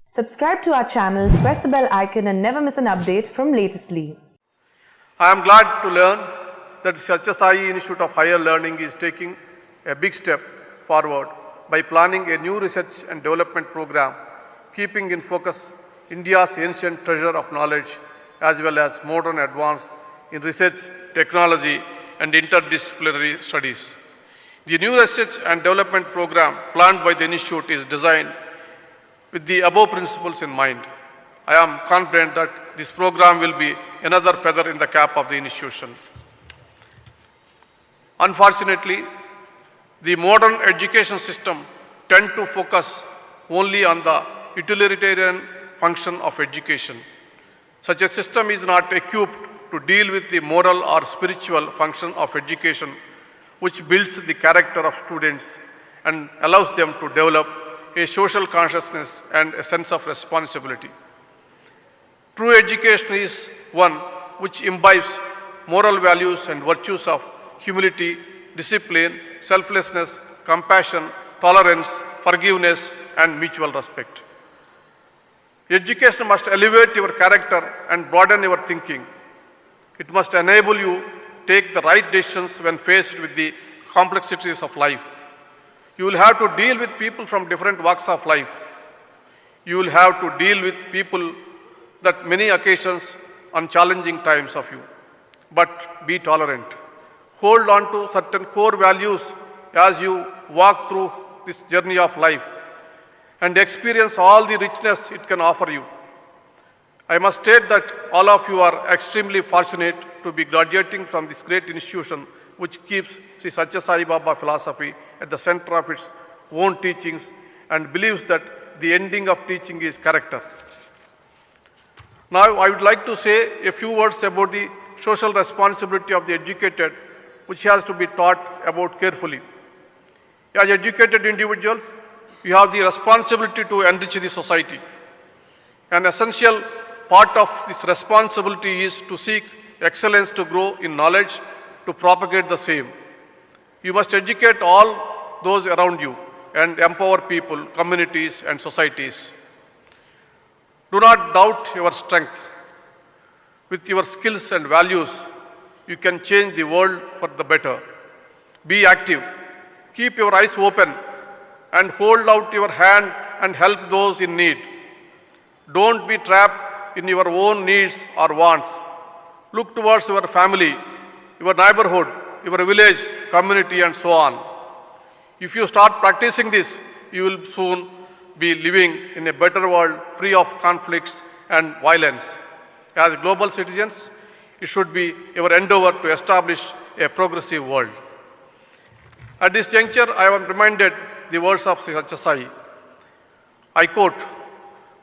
Subscribe to our channel, press the bell icon and never miss an update from Latestly. I am glad to learn that Satyasai Institute of Higher Learning is taking a big step forward by planning a new research and development program, keeping in focus India's ancient treasure of knowledge as well as modern advance in research, technology and interdisciplinary studies. The new research and development program planned by the Institute is designed with the above principles in mind. I am confident that this program will be another feather in the cap of the institution. Unfortunately, the modern education system tends to focus only on the utilitarian function of education. Such a system is not equipped to deal with the moral or spiritual function of education, which builds the character of students and allows them to develop a social consciousness and a sense of responsibility. True education is one which imbibes moral values and virtues of humility, discipline, selflessness, compassion, tolerance, forgiveness, and mutual respect. Education must elevate your character and broaden your thinking. It must enable you to take the right decisions when faced with the complexities of life. You will have to deal with people from different walks of life. You will have to deal with people that many occasions on challenging times of you. But be tolerant. Hold on to certain core values as you walk through this journey of life and experience all the richness it can offer you. I must state that all of you are extremely fortunate to be graduating from this great institution which keeps Sri Satya Sai Baba philosophy at the center of its own teachings and believes that the ending of teaching is character. Now, I would like to say a few words about the social responsibility of the educated, which has to be thought about carefully. As educated individuals, we have the responsibility to enrich the society. An essential part of this responsibility is to seek excellence to grow in knowledge, to propagate the same. You must educate all those around you and empower people, communities, and societies. Do not doubt your strength. With your skills and values, you can change the world for the better. Be active. Keep your eyes open and hold out your hand and help those in need. Don't be trapped in your own needs or wants. Look towards your family, your neighborhood, your village, community, and so on. If you start practicing this, you will soon be living in a better world free of conflicts and violence. As global citizens, it should be your endeavor to establish a progressive world. At this juncture, I am reminded the words of Sri Satya Sai. I quote,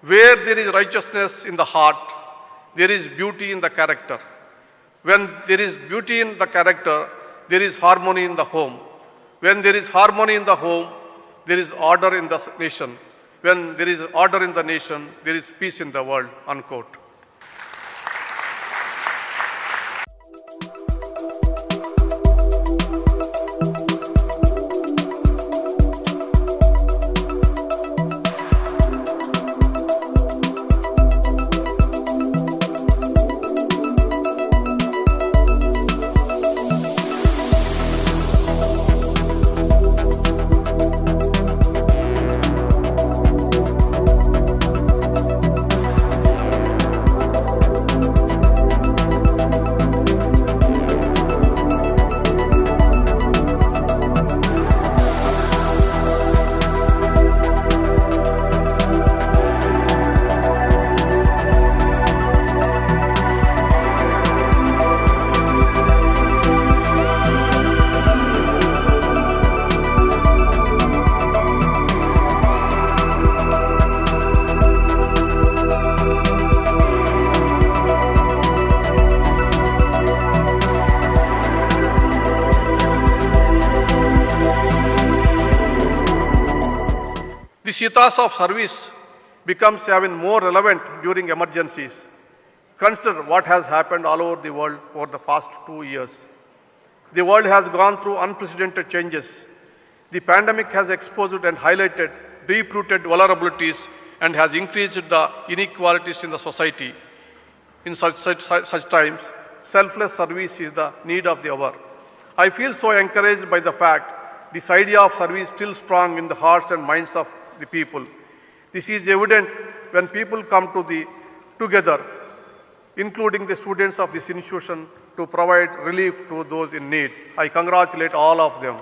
"Where there is righteousness in the heart, there is beauty in the character. When there is beauty in the character, there is harmony in the home. When there is harmony in the home, there is order in the nation. When there is order in the nation, there is peace in the world." Unquote. This ethos of service becomes even more relevant during emergencies. Consider what has happened all over the world over the past 2 years. The world has gone through unprecedented changes. The pandemic has exposed and highlighted deep-rooted vulnerabilities and has increased the inequalities in the society. In such times, selfless service is the need of the hour. I feel so encouraged by the fact this idea of service is still strong in the hearts and minds of the people. This is evident when people come together, including the students of this institution, to provide relief to those in need. I congratulate all of them.